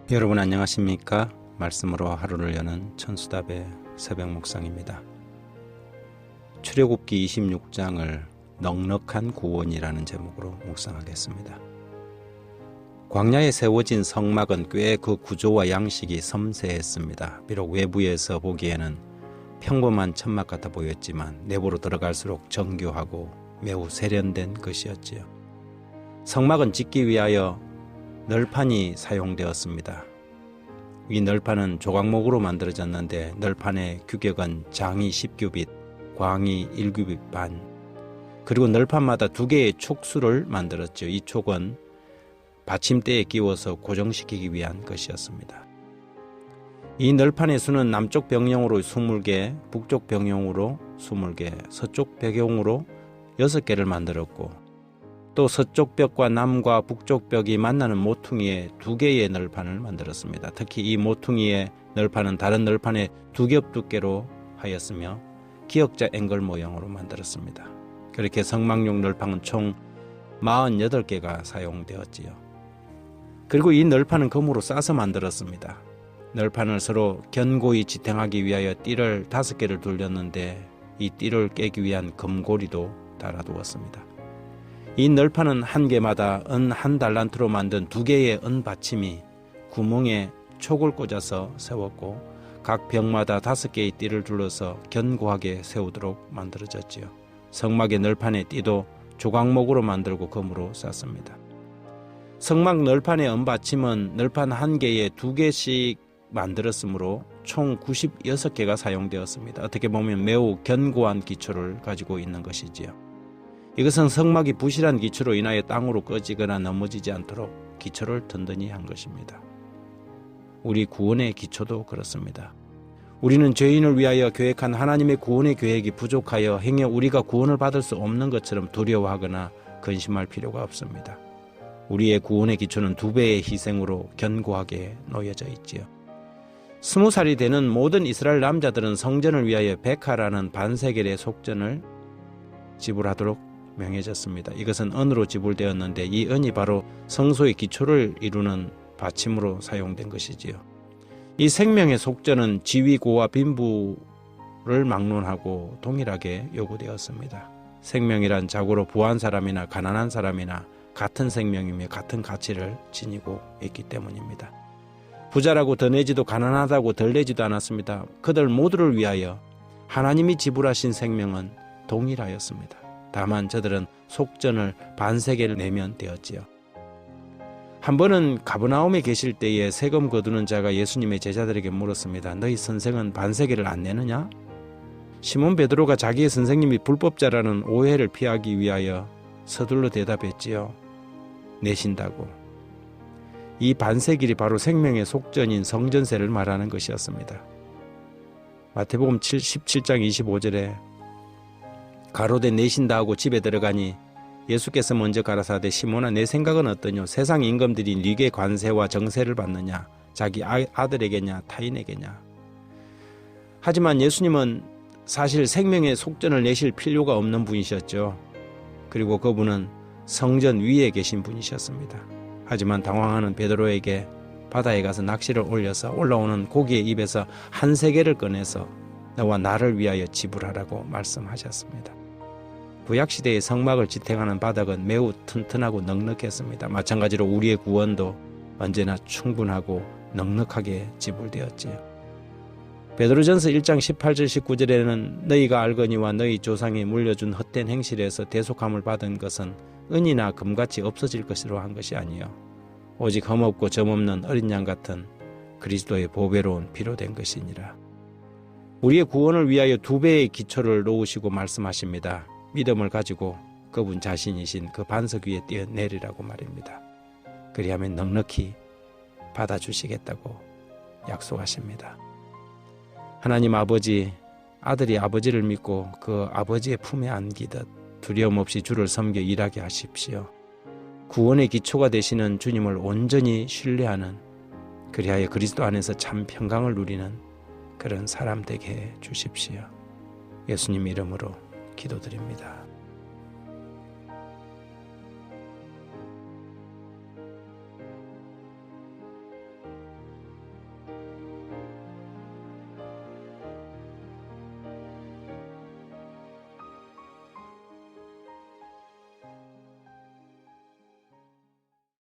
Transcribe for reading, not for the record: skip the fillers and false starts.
여러분 안녕하십니까? 말씀으로 하루를 여는 천수답의 새벽 묵상입니다. 출애굽기 26장을 넉넉한 구원이라는 제목으로 묵상하겠습니다. 광야에 세워진 성막은 꽤 그 구조와 양식이 섬세했습니다. 비록 외부에서 보기에는 평범한 천막 같아 보였지만 내부로 들어갈수록 정교하고 매우 세련된 것이었지요. 성막은 짓기 위하여 널판이 사용되었습니다. 이 널판은 조각목으로 만들어졌는데 널판의 규격은 장이 10규빗, 광이 1규빗 반, 그리고 널판마다 2개의 촉수를 만들었죠. 이 촉은 받침대에 끼워서 고정시키기 위한 것이었습니다. 이 널판의 수는 남쪽 벽용으로 20개, 북쪽 벽용으로 20개, 서쪽 벽용으로 6개를 만들었고, 또 서쪽 벽과 남과 북쪽 벽이 만나는 모퉁이에 2개의 널판을 만들었습니다. 특히 이 모퉁이의 널판은 다른 널판의 2겹 두께로 하였으며 기역자 앵글 모양으로 만들었습니다. 그렇게 성막용 널판은 총 48개가 사용되었지요. 그리고 이 널판은 금으로 싸서 만들었습니다. 널판을 서로 견고히 지탱하기 위하여 띠를 5개를 돌렸는데 이 띠를 깨기 위한 금고리도 달아두었습니다. 이 널판은 한 개마다 은 1달란트로 만든 2개의 은 받침이 구멍에 촉을 꽂아서 세웠고 각 벽마다 5개의 띠를 둘러서 견고하게 세우도록 만들어졌지요. 성막의 널판의 띠도 조각목으로 만들고 금으로 쌌습니다. 성막 널판의 은 받침은 널판 한 개에 2개씩 만들었으므로 총 96개가 사용되었습니다. 어떻게 보면 매우 견고한 기초를 가지고 있는 것이지요. 이것은 성막이 부실한 기초로 인하여 땅으로 꺼지거나 넘어지지 않도록 기초를 든든히 한 것입니다. 우리 구원의 기초도 그렇습니다. 우리는 죄인을 위하여 계획한 하나님의 구원의 계획이 부족하여 행여 우리가 구원을 받을 수 없는 것처럼 두려워하거나 근심할 필요가 없습니다. 우리의 구원의 기초는 2배의 희생으로 견고하게 놓여져 있지요. 20살이 되는 모든 이스라엘 남자들은 성전을 위하여 백하라는 반세겔의 속전을 지불하도록 명해졌습니다. 이것은 은으로 지불되었는데 이 은이 바로 성소의 기초를 이루는 받침으로 사용된 것이지요. 이 생명의 속전은 지위고와 빈부를 막론하고 동일하게 요구되었습니다. 생명이란 자고로 부한 사람이나 가난한 사람이나 같은 생명이며 같은 가치를 지니고 있기 때문입니다. 부자라고 더 내지도 가난하다고 덜 내지도 않았습니다. 그들 모두를 위하여 하나님이 지불하신 생명은 동일하였습니다. 다만 저들은 속전을 반세겔 내면 되었지요. 한 번은 가버나움에 계실 때에 세금 거두는 자가 예수님의 제자들에게 물었습니다. 너희 선생은 반세겔을 안 내느냐? 시몬 베드로가 자기의 선생님이 불법자라는 오해를 피하기 위하여 서둘러 대답했지요. 내신다고. 이 반세겔이 바로 생명의 속전인 성전세를 말하는 것이었습니다. 마태복음 17장 25절에 가로되 내신다 하고 집에 들어가니 예수께서 먼저 가라사대 시몬아 내 생각은 어떠뇨? 세상 임금들이 네게 관세와 정세를 받느냐? 자기 아들에게냐 타인에게냐? 하지만 예수님은 사실 생명의 속전을 내실 필요가 없는 분이셨죠. 그리고 그분은 성전 위에 계신 분이셨습니다. 하지만 당황하는 베드로에게 바다에 가서 낚시를 올려서 올라오는 고기의 입에서 한 세겔을 꺼내서 너와 나를 위하여 지불하라고 말씀하셨습니다. 구약시대의 성막을 지탱하는 바닥은 매우 튼튼하고 넉넉했습니다. 마찬가지로 우리의 구원도 언제나 충분하고 넉넉하게 지불되었지요. 베드로전서 1장 18절 19절에는 너희가 알거니와 너희 조상이 물려준 헛된 행실에서 대속함을 받은 것은 은이나 금같이 없어질 것으로 한 것이 아니요 오직 흠없고 점없는 어린 양 같은 그리스도의 보배로운 피로 된 것이니라. 우리의 구원을 위하여 2배의 기초를 놓으시고 말씀하십니다. 믿음을 가지고 그분 자신이신 그 반석 위에 뛰어내리라고 말입니다. 그리하면 넉넉히 받아주시겠다고 약속하십니다. 하나님 아버지, 아들이 아버지를 믿고 그 아버지의 품에 안기듯 두려움 없이 주를 섬겨 일하게 하십시오. 구원의 기초가 되시는 주님을 온전히 신뢰하는, 그리하여 그리스도 안에서 참 평강을 누리는 그런 사람 되게 해 주십시오. 예수님 이름으로 기도드립니다.